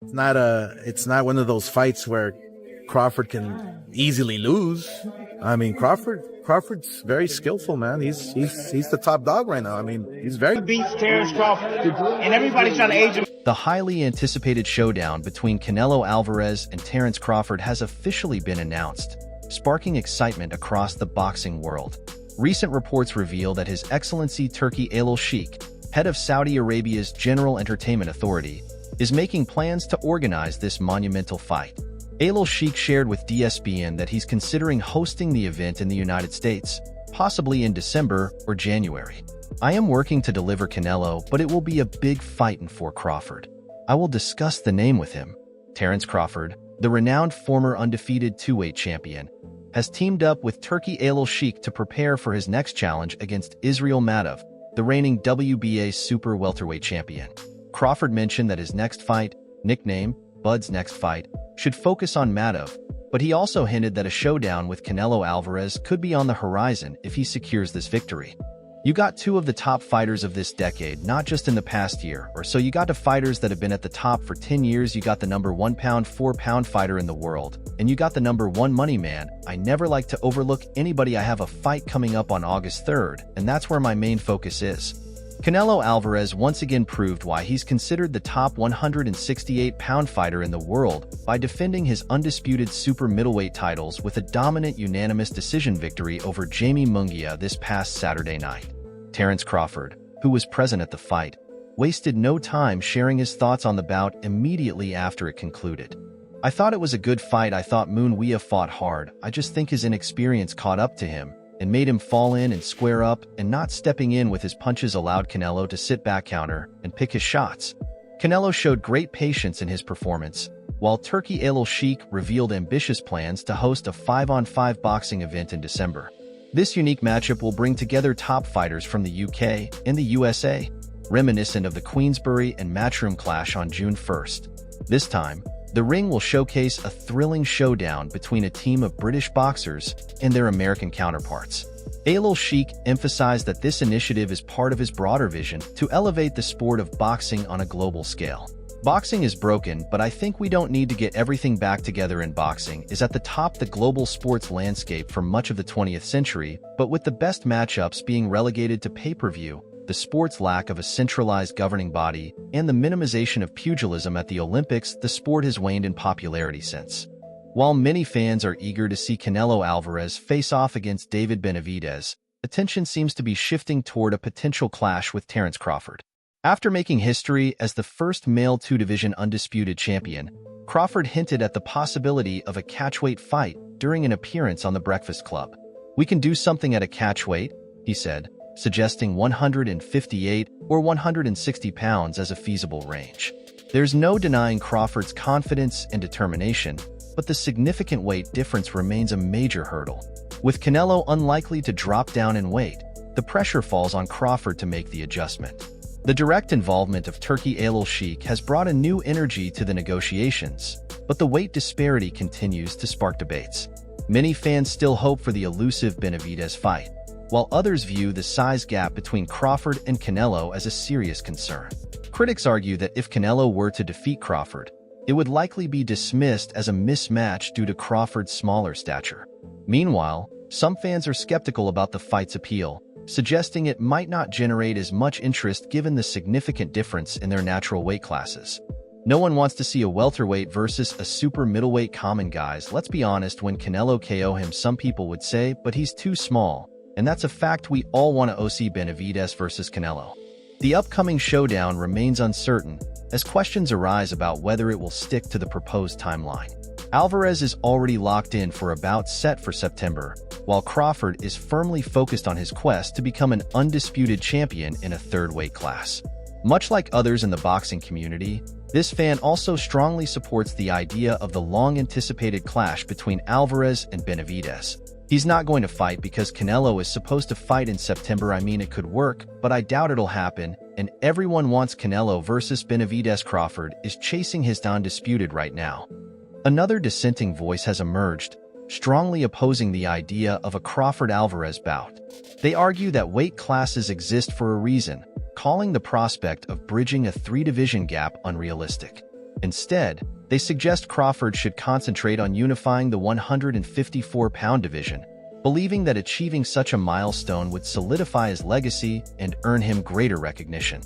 It's not one of those fights where Crawford can easily lose. I mean, Crawford's very skillful, man. He's the top dog right now. I mean, he's very beats Terence Crawford, and everybody's trying to age him. The highly anticipated showdown between Canelo Alvarez and Terence Crawford has officially been announced, sparking excitement across the boxing world. Recent reports reveal that His Excellency Turki Al-Sheikh, head of Saudi Arabia's General Entertainment Authority, is making plans to organize this monumental fight. Al-Sheikh shared with DSBN that he's considering hosting the event in the United States, possibly in December or January. I am working to deliver Canelo, but it will be a big fight for Crawford. I will discuss the name with him. Terence Crawford, the renowned former undefeated two-weight champion, has teamed up with Turki Al-Sheikh to prepare for his next challenge against Israel Madov, the reigning WBA super welterweight champion. Crawford mentioned that his next fight, nicknamed Bud's Next Fight, should focus on Madov, but he also hinted that a showdown with Canelo Alvarez could be on the horizon if he secures this victory. You got two of the top fighters of this decade, not just in the past year or so. You got the fighters that have been at the top for 10 years. You got the number 1 pound, 4 pound fighter in the world, and you got the number 1 money man. I never like to overlook anybody. I have a fight coming up on August 3rd, and that's where my main focus is. Canelo Alvarez once again proved why he's considered the top 168-pound fighter in the world by defending his undisputed super middleweight titles with a dominant unanimous decision victory over Jamie Munguia this past Saturday night. Terence Crawford, who was present at the fight, wasted no time sharing his thoughts on the bout immediately after it concluded. "I thought it was a good fight. I thought Munguia fought hard. I just think his inexperience caught up to him and made him fall in and square up, and not stepping in with his punches allowed Canelo to sit back, counter, and pick his shots." Canelo showed great patience in his performance, while Turki Al-Sheikh revealed ambitious plans to host a 5-on-5 boxing event in December. This unique matchup will bring together top fighters from the UK and the USA, reminiscent of the Queensbury and Matchroom clash on June 1st. This time, the ring will showcase a thrilling showdown between a team of British boxers and their American counterparts. Al-Sheikh emphasized that this initiative is part of his broader vision to elevate the sport of boxing on a global scale. "Boxing is broken, but I think we don't need to get everything back together. In boxing is at the top the global sports landscape for much of the 20th century, but with the best matchups being relegated to pay-per-view, the sport's lack of a centralized governing body, and the minimization of pugilism at the Olympics, the sport has waned in popularity since." While many fans are eager to see Canelo Alvarez face off against David Benavidez, attention seems to be shifting toward a potential clash with Terence Crawford. After making history as the first male two-division undisputed champion, Crawford hinted at the possibility of a catchweight fight during an appearance on The Breakfast Club. "We can do something at a catchweight," he said, suggesting 158 or 160 pounds as a feasible range. There's no denying Crawford's confidence and determination, but the significant weight difference remains a major hurdle. With Canelo unlikely to drop down in weight, the pressure falls on Crawford to make the adjustment. The direct involvement of Turki Al-Sheikh has brought a new energy to the negotiations, but the weight disparity continues to spark debates. Many fans still hope for the elusive Benavidez fight, while others view the size gap between Crawford and Canelo as a serious concern. Critics argue that if Canelo were to defeat Crawford, it would likely be dismissed as a mismatch due to Crawford's smaller stature. Meanwhile, some fans are skeptical about the fight's appeal, suggesting it might not generate as much interest given the significant difference in their natural weight classes. No one wants to see a welterweight versus a super middleweight. Common guys, let's be honest, when Canelo KO him, some people would say, but he's too small. And that's a fact. We all want to see Benavidez versus Canelo. The upcoming showdown remains uncertain, as questions arise about whether it will stick to the proposed timeline. Alvarez is already locked in for a bout set for September, while Crawford is firmly focused on his quest to become an undisputed champion in a third weight class. Much like others in the boxing community, this fan also strongly supports the idea of the long-anticipated clash between Alvarez and Benavidez. He's not going to fight because Canelo is supposed to fight in September. I mean, it could work, but I doubt it'll happen, and everyone wants Canelo versus Benavidez. Crawford is chasing his undisputed right now. Another dissenting voice has emerged, strongly opposing the idea of a Crawford-Alvarez bout. They argue that weight classes exist for a reason, calling the prospect of bridging a three-division gap unrealistic. Instead, they suggest Crawford should concentrate on unifying the 154-pound division, believing that achieving such a milestone would solidify his legacy and earn him greater recognition.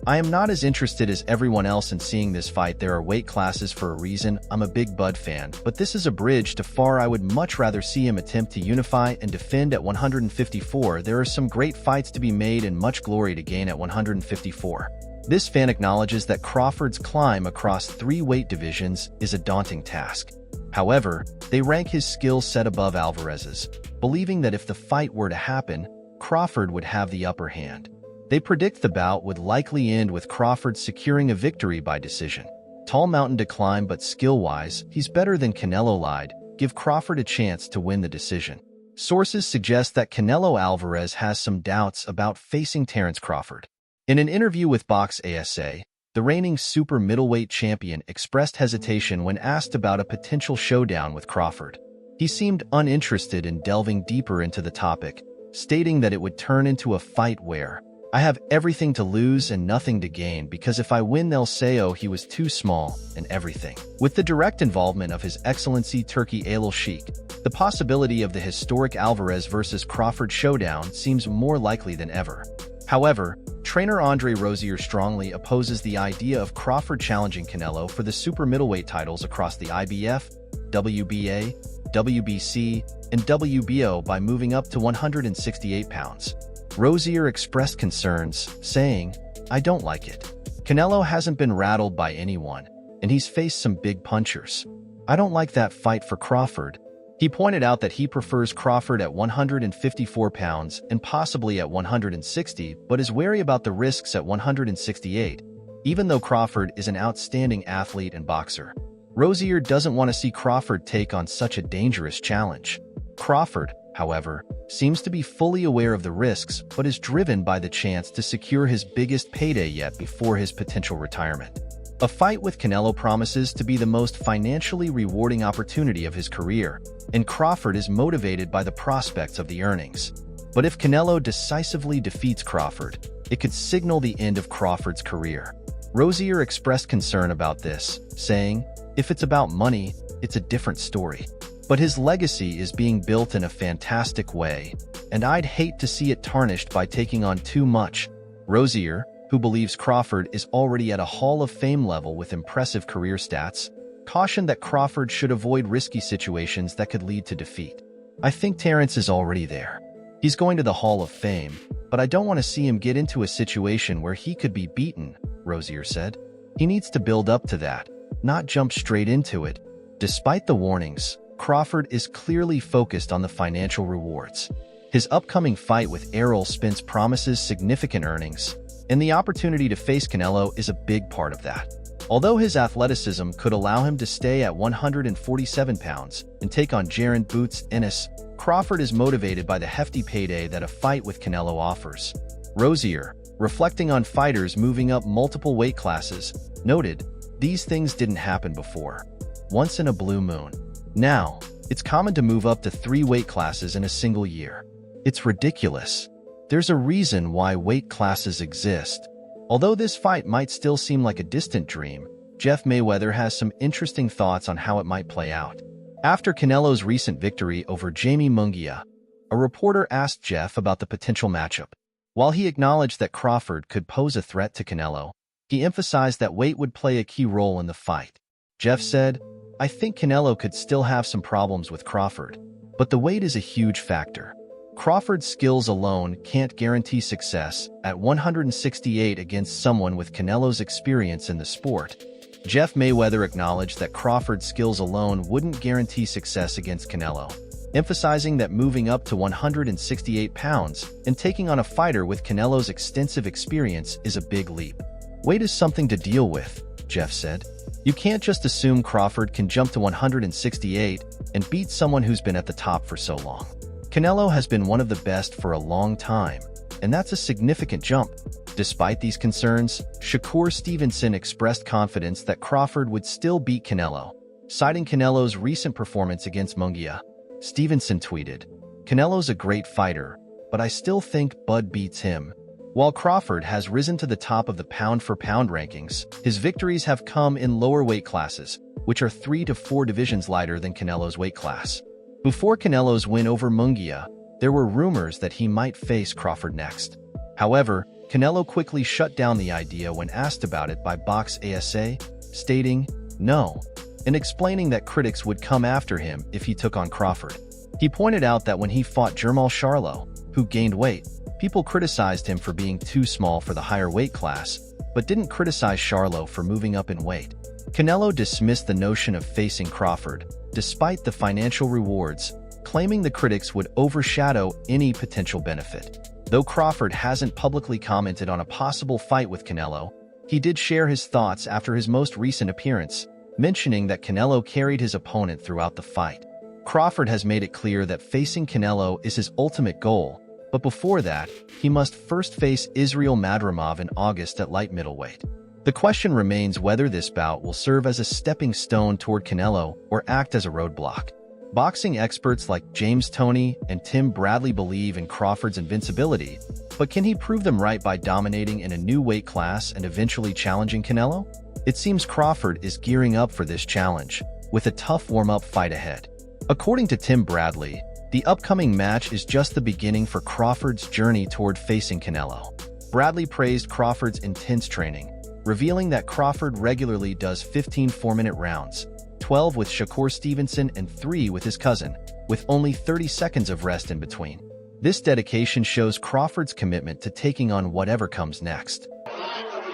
I am not as interested as everyone else in seeing this fight. There are weight classes for a reason. I'm a big Bud fan, but this is a bridge too far. I would much rather see him attempt to unify and defend at 154. There are some great fights to be made and much glory to gain at 154. This fan acknowledges that Crawford's climb across 3 weight divisions is a daunting task. However, they rank his skill set above Alvarez's, believing that if the fight were to happen, Crawford would have the upper hand. They predict the bout would likely end with Crawford securing a victory by decision. Tall mountain to climb, but skill-wise, he's better than Canelo lied. Give Crawford a chance to win the decision. Sources suggest that Canelo Alvarez has some doubts about facing Terence Crawford. In an interview with Box ASA, the reigning super middleweight champion expressed hesitation when asked about a potential showdown with Crawford. He seemed uninterested in delving deeper into the topic, stating that it would turn into a fight where I have everything to lose and nothing to gain because if I win they'll say oh he was too small and everything. With the direct involvement of His Excellency Turki Al-Sheikh, the possibility of the historic Alvarez versus Crawford showdown seems more likely than ever. However, trainer Andre Rozier strongly opposes the idea of Crawford challenging Canelo for the super middleweight titles across the IBF, WBA, WBC, and WBO by moving up to 168 pounds. Rozier expressed concerns, saying, I don't like it. Canelo hasn't been rattled by anyone, and he's faced some big punchers. I don't like that fight for Crawford. He pointed out that he prefers Crawford at 154 pounds and possibly at 160, but is wary about the risks at 168, even though Crawford is an outstanding athlete and boxer. Rozier doesn't want to see Crawford take on such a dangerous challenge. Crawford, however, seems to be fully aware of the risks but is driven by the chance to secure his biggest payday yet before his potential retirement. A fight with Canelo promises to be the most financially rewarding opportunity of his career, and Crawford is motivated by the prospects of the earnings. But if Canelo decisively defeats Crawford, it could signal the end of Crawford's career. Rozier expressed concern about this, saying, if it's about money, it's a different story. But his legacy is being built in a fantastic way, and I'd hate to see it tarnished by taking on too much. Rozier, who believes Crawford is already at a Hall of Fame level with impressive career stats, cautioned that Crawford should avoid risky situations that could lead to defeat. I think Terence is already there. He's going to the Hall of Fame, but I don't want to see him get into a situation where he could be beaten, Rozier said. He needs to build up to that, not jump straight into it. Despite the warnings, Crawford is clearly focused on the financial rewards. His upcoming fight with Errol Spence promises significant earnings, and the opportunity to face Canelo is a big part of that. Although his athleticism could allow him to stay at 147 pounds and take on Jaron Boots Ennis, Crawford is motivated by the hefty payday that a fight with Canelo offers. Rozier, reflecting on fighters moving up multiple weight classes, noted, these things didn't happen before. Once in a blue moon. Now, it's common to move up to 3 weight classes in a single year. It's ridiculous. There's a reason why weight classes exist. Although this fight might still seem like a distant dream, Jeff Mayweather has some interesting thoughts on how it might play out. After Canelo's recent victory over Jamie Munguia, a reporter asked Jeff about the potential matchup. While he acknowledged that Crawford could pose a threat to Canelo, he emphasized that weight would play a key role in the fight. Jeff said, I think Canelo could still have some problems with Crawford, but the weight is a huge factor. Crawford's skills alone can't guarantee success at 168 against someone with Canelo's experience in the sport. Jeff Mayweather acknowledged that Crawford's skills alone wouldn't guarantee success against Canelo, emphasizing that moving up to 168 pounds and taking on a fighter with Canelo's extensive experience is a big leap. Weight is something to deal with, Jeff said. You can't just assume Crawford can jump to 168 and beat someone who's been at the top for so long. Canelo has been one of the best for a long time, and that's a significant jump. Despite these concerns, Shakur Stevenson expressed confidence that Crawford would still beat Canelo. Citing Canelo's recent performance against Munguia, Stevenson tweeted, Canelo's a great fighter, but I still think Bud beats him. While Crawford has risen to the top of the pound-for-pound rankings, his victories have come in lower weight classes, which are 3 to 4 divisions lighter than Canelo's weight class. Before Canelo's win over Munguia, there were rumors that he might face Crawford next. However, Canelo quickly shut down the idea when asked about it by Box ASA, stating no, and explaining that critics would come after him if he took on Crawford. He pointed out that when he fought Jermall Charlo, who gained weight, people criticized him for being too small for the higher weight class, but didn't criticize Charlo for moving up in weight. Canelo dismissed the notion of facing Crawford, despite the financial rewards, claiming the critics would overshadow any potential benefit. Though Crawford hasn't publicly commented on a possible fight with Canelo, he did share his thoughts after his most recent appearance, mentioning that Canelo carried his opponent throughout the fight. Crawford has made it clear that facing Canelo is his ultimate goal, but before that, he must first face Israil Madrimov in August at light middleweight. The question remains whether this bout will serve as a stepping stone toward Canelo or act as a roadblock. Boxing experts like James Toney and Tim Bradley believe in Crawford's invincibility, but can he prove them right by dominating in a new weight class and eventually challenging Canelo? It seems Crawford is gearing up for this challenge, with a tough warm-up fight ahead. According to Tim Bradley, the upcoming match is just the beginning for Crawford's journey toward facing Canelo. Bradley praised Crawford's intense training, revealing that Crawford regularly does 15 4-minute rounds, 12 with Shakur Stevenson and 3 with his cousin, with only 30 seconds of rest in between. This dedication shows Crawford's commitment to taking on whatever comes next.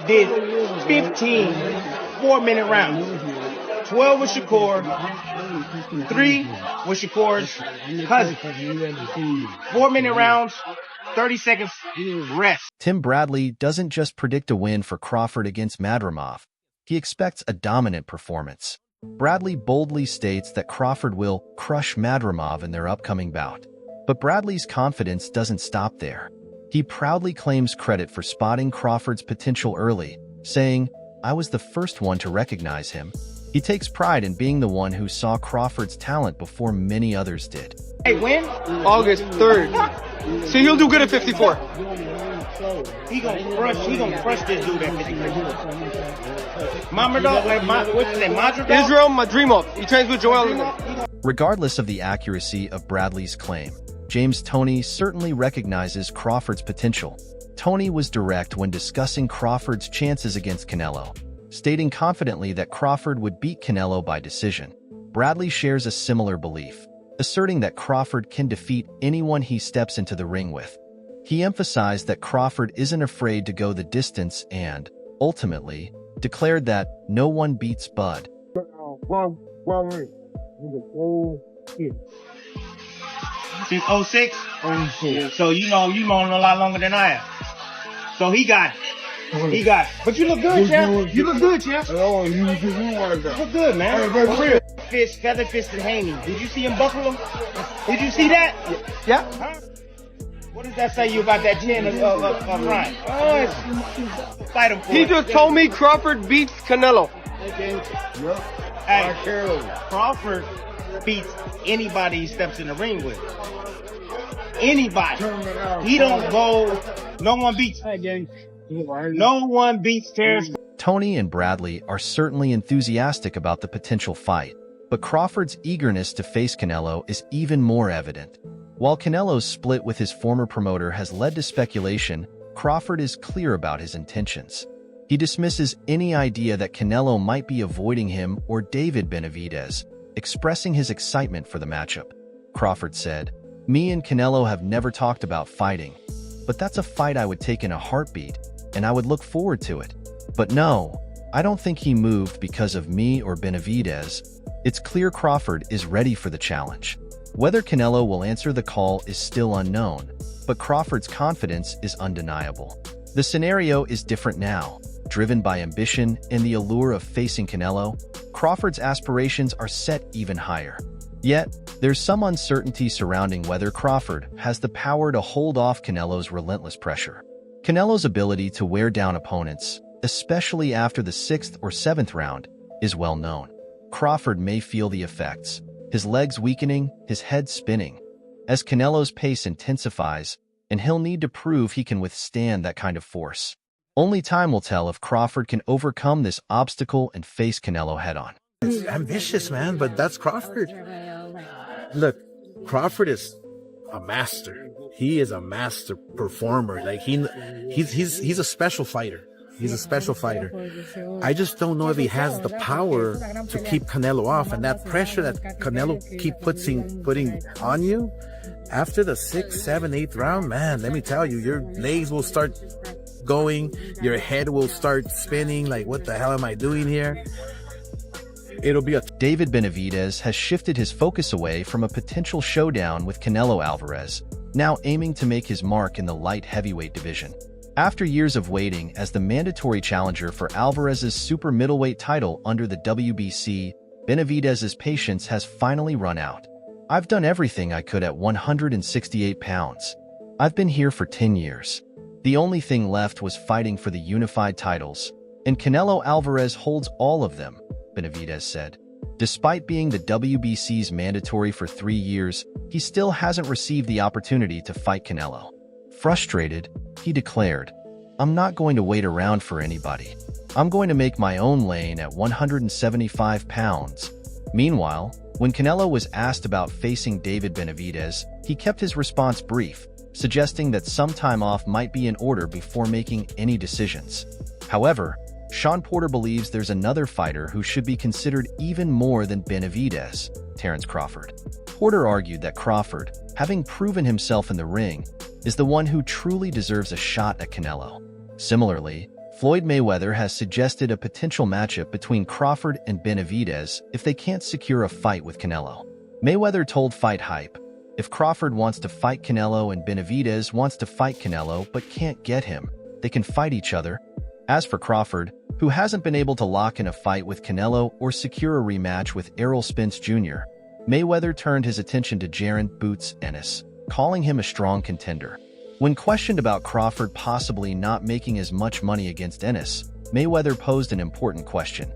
Did 15 4-minute rounds, 12 with Shakur, 3 with Shakur's cousin. 4-minute rounds, 30 seconds rest. Tim Bradley doesn't just predict a win for Crawford against Madrimov. He expects a dominant performance. Bradley boldly states that Crawford will crush Madrimov in their upcoming bout. But Bradley's confidence doesn't stop there. He proudly claims credit for spotting Crawford's potential early, saying, "I was the first one to recognize him." He takes pride in being the one who saw Crawford's talent before many others did. Hey, when? August 3rd. So he'll do good at 54. He gonna crush this dude at 54. Mama dog, what's his name? Madrigal? Israil Madrimov. He trains with Joel. Regardless of the accuracy of Bradley's claim, James Toney certainly recognizes Crawford's potential. Toney was direct when discussing Crawford's chances against Canelo, stating confidently that Crawford would beat Canelo by decision. Bradley shares a similar belief, asserting that Crawford can defeat anyone he steps into the ring with. He emphasized that Crawford isn't afraid to go the distance and, ultimately, declared that no one beats Bud. Since 06? So you know him a lot longer than I have. So he got it. But you look good, champ. You look good, champ. Oh, you Look good, man. Feather fisted Haney. Did you see him buckle him? Did you see that? Yeah. Huh? What does that say you about that chin of Ryan? Oh, fight him for He it. just told me Crawford beats Canelo. Hey, Crawford beats anybody he steps in the ring with. Anybody. He don't go. No one beats. No one beats Terence. Toney and Bradley are certainly enthusiastic about the potential fight, but Crawford's eagerness to face Canelo is even more evident. While Canelo's split with his former promoter has led to speculation, Crawford is clear about his intentions. He dismisses any idea that Canelo might be avoiding him or David Benavidez, expressing his excitement for the matchup. Crawford said, "Me and Canelo have never talked about fighting, but that's a fight I would take in a heartbeat, and I would look forward to it. But no, I don't think he moved because of me or Benavidez. It's clear Crawford is ready for the challenge." Whether Canelo will answer the call is still unknown, but Crawford's confidence is undeniable. The scenario is different now. Driven by ambition and the allure of facing Canelo, Crawford's aspirations are set even higher. Yet, there's some uncertainty surrounding whether Crawford has the power to hold off Canelo's relentless pressure. Canelo's ability to wear down opponents, especially after the 6th or 7th round, is well known. Crawford may feel the effects, his legs weakening, his head spinning. As Canelo's pace intensifies, and he'll need to prove he can withstand that kind of force. Only time will tell if Crawford can overcome this obstacle and face Canelo head-on. It's ambitious, man, but that's Crawford. Look, Crawford is a master. He is a master performer. Like he's a special fighter. He's a special fighter. I just don't know if he has the power to keep Canelo off, and that pressure that Canelo keep putting on you after the 6th, 7th, 8th round, man, let me tell you, your legs will start going, your head will start spinning, like, what the hell am I doing here? It'll be a... David Benavidez has shifted his focus away from a potential showdown with Canelo Alvarez, now aiming to make his mark in the light heavyweight division. After years of waiting as the mandatory challenger for Alvarez's super middleweight title under the WBC, Benavidez's patience has finally run out. I've done everything I could at 168 pounds. I've been here for 10 years. The only thing left was fighting for the unified titles, and Canelo Alvarez holds all of them, Benavidez said. Despite being the WBC's mandatory for 3 years, he still hasn't received the opportunity to fight Canelo. Frustrated, he declared, "I'm not going to wait around for anybody. I'm going to make my own lane at 175 pounds. Meanwhile, when Canelo was asked about facing David Benavidez, he kept his response brief, suggesting that some time off might be in order before making any decisions. However, Sean Porter believes there's another fighter who should be considered even more than Benavidez, Terence Crawford. Porter argued that Crawford, having proven himself in the ring, is the one who truly deserves a shot at Canelo. Similarly, Floyd Mayweather has suggested a potential matchup between Crawford and Benavidez if they can't secure a fight with Canelo. Mayweather told Fight Hype, "If Crawford wants to fight Canelo and Benavidez wants to fight Canelo but can't get him, they can fight each other." As for Crawford, who hasn't been able to lock in a fight with Canelo or secure a rematch with Errol Spence Jr., Mayweather turned his attention to Jaron "Boots" Ennis, calling him a strong contender. When questioned about Crawford possibly not making as much money against Ennis, Mayweather posed an important question.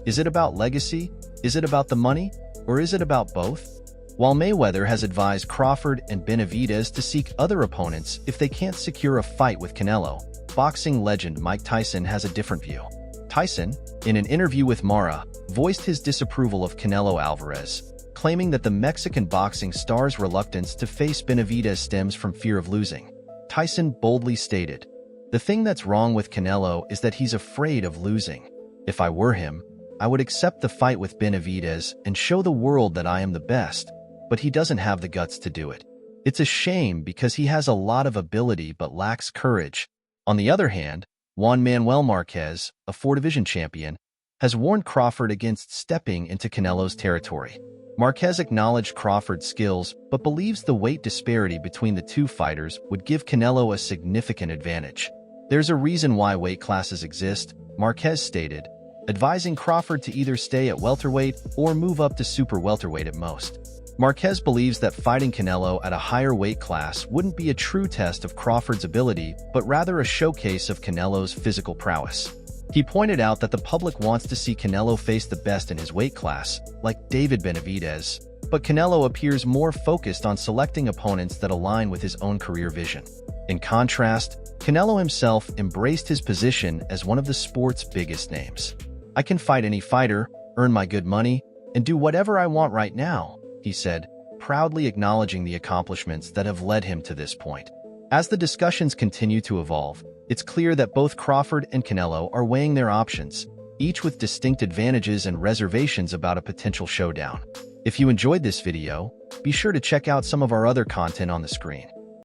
Is it about legacy? Is it about the money? Or is it about both? While Mayweather has advised Crawford and Benavidez to seek other opponents if they can't secure a fight with Canelo, boxing legend Mike Tyson has a different view. Tyson, in an interview with Mara, voiced his disapproval of Canelo Alvarez, claiming that the Mexican boxing star's reluctance to face Benavidez stems from fear of losing. Tyson boldly stated, "The thing that's wrong with Canelo is that he's afraid of losing. If I were him, I would accept the fight with Benavidez and show the world that I am the best, but he doesn't have the guts to do it. It's a shame because he has a lot of ability but lacks courage." On the other hand, Juan Manuel Marquez, a 4-division champion, has warned Crawford against stepping into Canelo's territory. Marquez acknowledged Crawford's skills but believes the weight disparity between the two fighters would give Canelo a significant advantage. "There's a reason why weight classes exist," Marquez stated, advising Crawford to either stay at welterweight or move up to super welterweight at most. Marquez believes that fighting Canelo at a higher weight class wouldn't be a true test of Crawford's ability, but rather a showcase of Canelo's physical prowess. He pointed out that the public wants to see Canelo face the best in his weight class, like David Benavidez, but Canelo appears more focused on selecting opponents that align with his own career vision. In contrast, Canelo himself embraced his position as one of the sport's biggest names. "I can fight any fighter, earn my good money, and do whatever I want right now," he said, proudly acknowledging the accomplishments that have led him to this point. As the discussions continue to evolve, it's clear that both Crawford and Canelo are weighing their options, each with distinct advantages and reservations about a potential showdown. If you enjoyed this video, be sure to check out some of our other content on the screen.